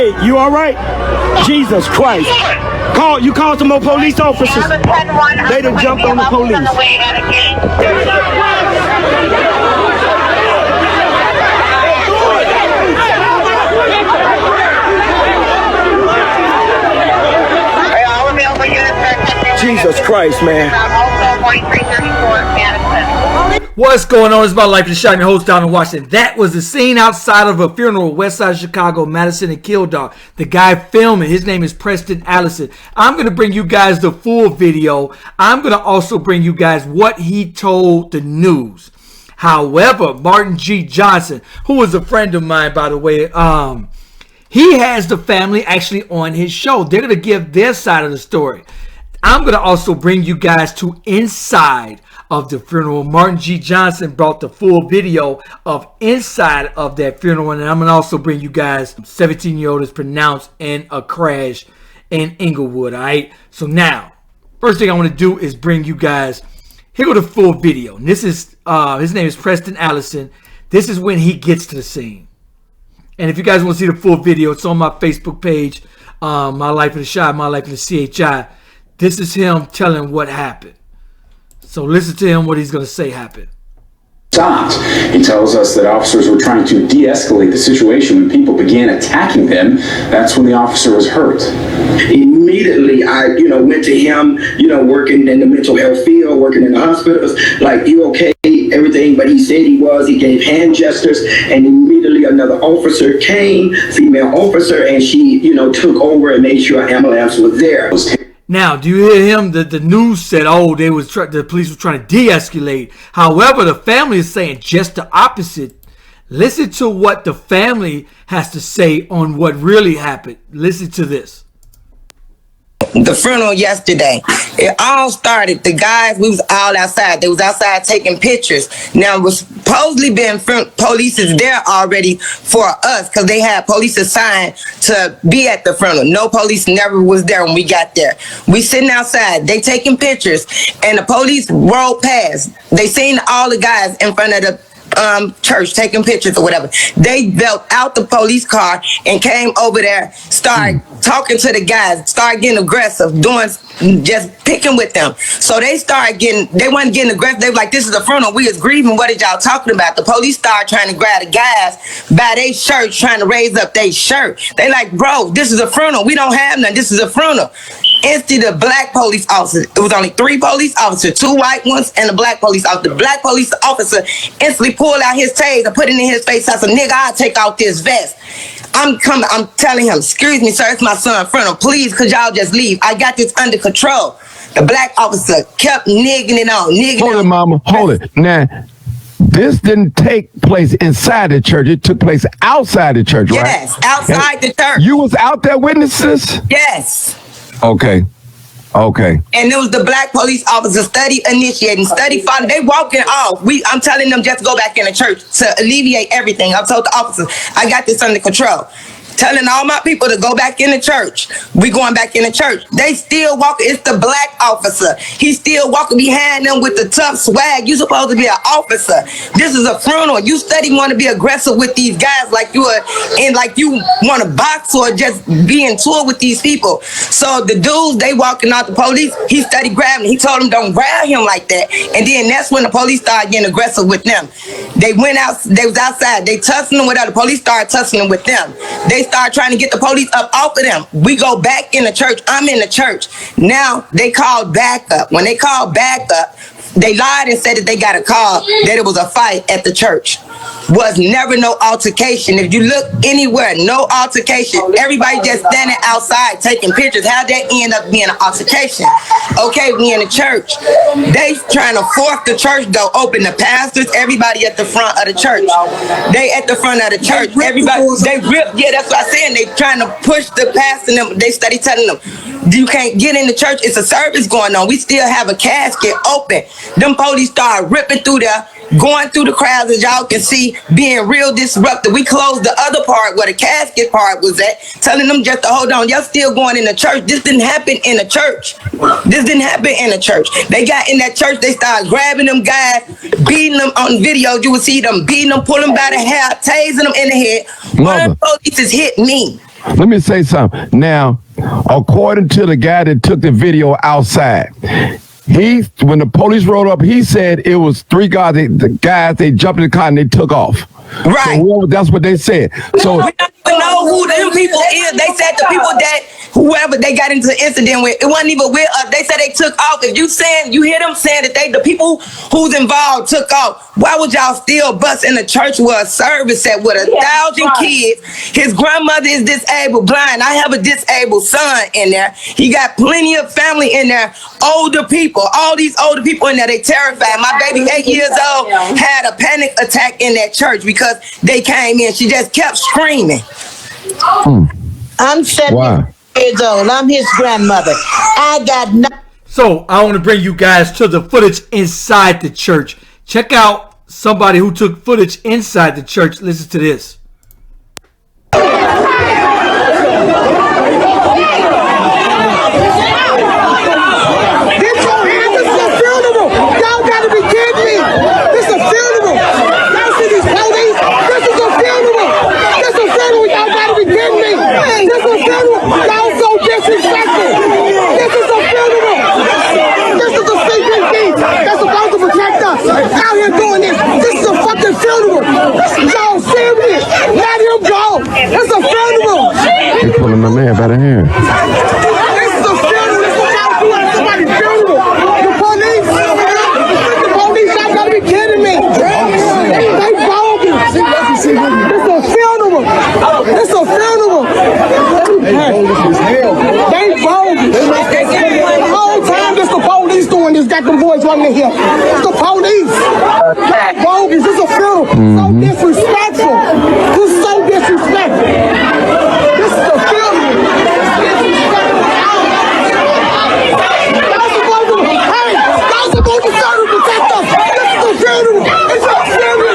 Hey, you all right? Jesus Christ. You called some more police officers. They done jumped on the police. Jesus Christ, man. What's going on? It's about life in shot. Your host down in Washington. That was the scene outside of a funeral, west side of Chicago, Madison and Kildare. The guy filming, his name is Preston Allison. I'm going to bring you guys the full video. I'm going to also bring you guys what he told the news. However, Martin G. Johnson, who is a friend of mine, by the way, he has the family actually on his show. They're going to give their side of the story. I'm going to also bring you guys to inside of the funeral. Martin G. Johnson brought the full video of inside of that funeral. And I'm going to also bring you guys 17-year-old is pronounced in a crash in Inglewood. All right. So now, first thing I want to do is bring you guys, here go the full video. And this is, his name is Preston Allison. This is when he gets to the scene. And if you guys want to see the full video, it's on my Facebook page, My Life in the Shot, My Life in the CHI. This is him telling what happened. So listen to him, what he's going to say happened. Stopped. He tells us that officers were trying to de-escalate the situation when people began attacking them. That's when the officer was hurt. Immediately, I, went to him, working in the mental health field, working in the hospitals, like, you okay, everything, but he said he was. He gave hand gestures, and immediately another officer came, female officer, and she, took over and made sure an ambulance was there. Now, do you hear him? The news said, oh, the police were trying to de-escalate. However, the family is saying just the opposite. Listen to what the family has to say on what really happened. Listen to this. The funeral yesterday, it all started. The guys, we was all outside. They was outside taking pictures. Now, it was supposedly been police is there already for us because they had police assigned to be at the funeral. No police never was there when we got there. We sitting outside. They taking pictures, and the police rolled past. They seen all the guys in front of the church taking pictures or whatever. They built out the police car and came over there, started talking to the guys, started getting aggressive, just picking with them. So they wasn't getting aggressive. They were like, this is a funeral. We is grieving. What are y'all talking about? The police started trying to grab the guys by their shirt, trying to raise up their shirt. They like, bro, this is a funeral. We don't have none. This is a funeral. Instantly, the black police officer, it was only 3 police officers, 2 white ones and a black police officer. The black police officer instantly pulled out his taser, put it in his face. I said, nigga, I'll take out this vest. I'm telling him, excuse me, sir, it's my son, funeral. Please, could y'all just leave? I got this under control. The black officer kept nigging it on. Hold it, mama, hold it. Now, this didn't take place inside the church. It took place outside the church, right? Yes, outside the church. You was out there witnesses? Yes. Okay. And it was the black police officer study initiating, study following. They walking off. I'm telling them just to go back in the church to alleviate everything. I told the officers, I got this under control. Telling all my people to go back in the church. We going back in the church. They still walking. It's the black officer. He's still walking behind them with the tough swag. You supposed to be an officer. This is a funeral. You steady want to be aggressive with these guys like you are, and like you want to box or just be in tour with these people. So the dudes, they walking out the police. He steady grabbing. He told them don't grab him like that. And then that's when the police started getting aggressive with them. They went out. They was outside. They tussling them with them. The police started tussling with them. They start trying to get the police up off of them. We go back in the church. I'm in the church. Now they called back up. When they called back up, they lied and said that they got a call that it was a fight at the church. Was never no altercation. If you look anywhere, no altercation. Everybody just standing outside taking pictures. How'd that end up being an altercation? Okay, we in the church. They trying to force the church door open. The pastors, everybody at the front of the church. They at the front of the church. Everybody, they rip. Yeah, that's what I'm saying. They trying to push the pastor and them. They steady telling them, you can't get in the church. It's a service going on. We still have a casket open. Them police start ripping through there, going through the crowds, as y'all can see, being real disruptive. We closed the other part where the casket part was at, telling them just to hold on. Y'all still going in the church. This didn't happen in the church. This didn't happen in the church. They got in that church. They started grabbing them guys, beating them on video. You would see them beating them, pulling them by the hair, tasing them in the head. One of the police hit me. let me say something. Now, according to the guy that took the video outside, when the police rolled up, he said it was 3 guys. They jumped in the car and they took off. Right. So that's what they said. So we don't even know who them people is. They said the people that whoever they got into the incident with, it wasn't even with us. They said they took off. If you hear them saying that the people who's involved took off, why would y'all still bust in the church with a service set with 1,000 kids? His grandmother is disabled, blind. I have a disabled son in there. He got plenty of family in there. Older people, all these older people in there, they terrified. My baby, 8 years old, had a panic attack in that church because they came in. She just kept screaming. I'm 70 years old. I'm his grandmother. I got nothing. So I want to bring you guys to the footage inside the church. Check out somebody who took footage inside the church. Listen to this. Out here doing this. This is a fucking funeral. Y'all serious? Let him go. It's a funeral. They pulling my man by the hair. This is a funeral. This is what y'all doing. Somebody's funeral. The police, y'all gotta be kidding me. They bogus. It's a funeral. It's a funeral. They bogus. The whole time this the police doing this. Got them boys running in here. It's the police. Bogus. It's a funeral. So disrespectful. This is so disrespectful. This is a funeral. Y'all supposed to, hey, y'all supposed to serve and protect us. This is a funeral. It's a funeral.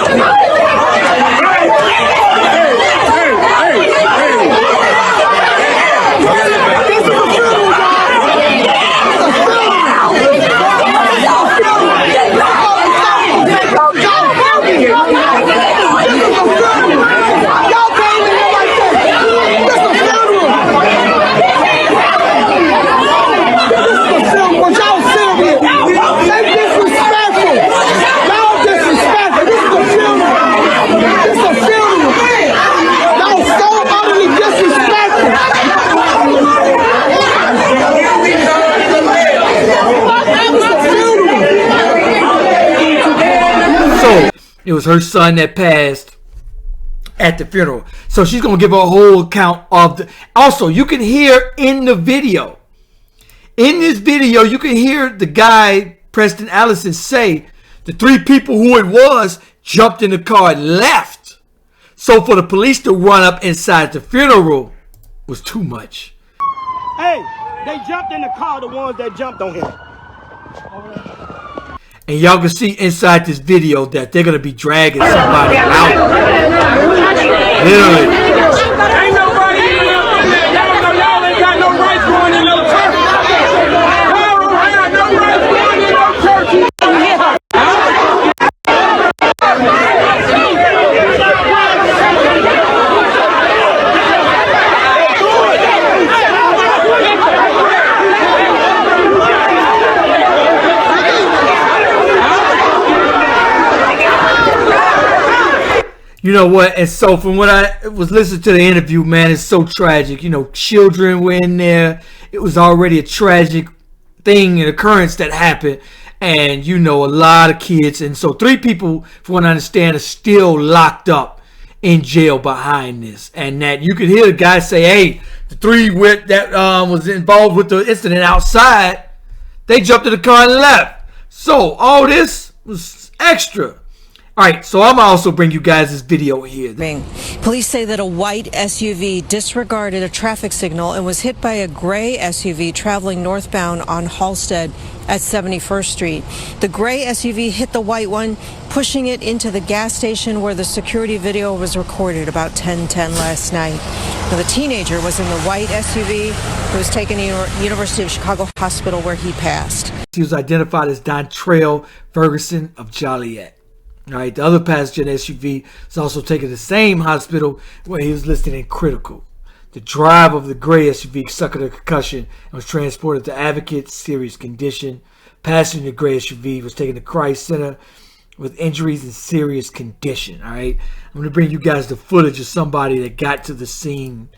It was her son that passed at the funeral. So she's going to give a whole account of the... Also, you can hear in the video. In this video, you can hear the guy, Preston Allison, say the 3 people who it was jumped in the car and left. So for the police to run up inside the funeral was too much. Hey, they jumped in the car, the ones that jumped on him. And y'all can see inside this video that they're going to be dragging somebody out. Literally. Ain't nobody in there. Y'all ain't got no rights going in no church. Y'all don't have no rights going in no church. You know what? And so from when I was listening to the interview, man, it's so tragic. You know, children were in there. It was already a tragic thing, an occurrence that happened. And, you know, a lot of kids. And so 3 people, from what I understand, are still locked up in jail behind this. And that you could hear the guy say, hey, the 3 that was involved with the incident outside, they jumped in the car and left. So all this was extra. All right, so I'm also bring you guys this video here. Police say that a white SUV disregarded a traffic signal and was hit by a gray SUV traveling northbound on Halstead at 71st Street. The gray SUV hit the white one, pushing it into the gas station where the security video was recorded about 10:10 last night. Now, the teenager was in the white SUV who was taken to University of Chicago Hospital where he passed. He was identified as Dontrell Ferguson of Joliet. All right, the other passenger in the SUV was also taken to the same hospital where he was listed in critical. The driver of the gray SUV suffered a concussion and was transported to Advocate, serious condition. Passenger in the gray SUV was taken to Christ Center with injuries in serious condition. All right, I'm going to bring you guys the footage of somebody that got to the scene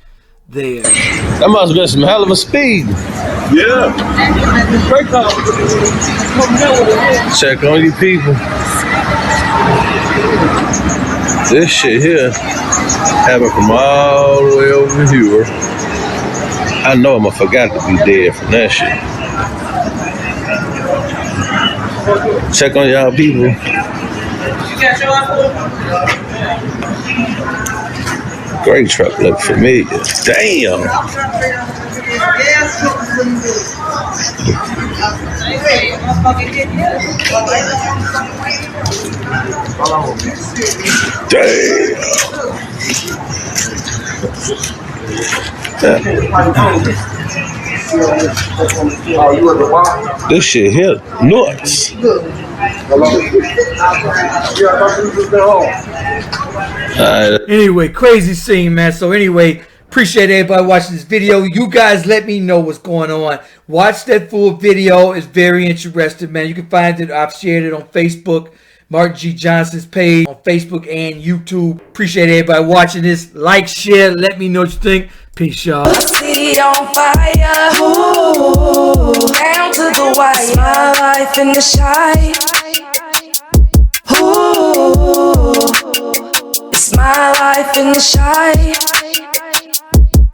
there. That must have been some hell of a speed. Yeah. Check on you people. This shit here happened from all the way over here. I know I forgot to be dead from that shit. Check on y'all people. Great truck look familiar. Damn. This shit here nuts. Anyway, crazy scene, man. So anyway, appreciate everybody watching this video. You guys let me know what's going on. Watch that full video. It's very interesting, man. You can find it. I've shared it on Facebook, Martin G. Johnson's page on Facebook and YouTube. Appreciate everybody watching this. Like, share, let me know what you think. Peace, y'all. Pussy on fire, ooh, down to the wire. My life in the shy, ooh, it's my life in the shy.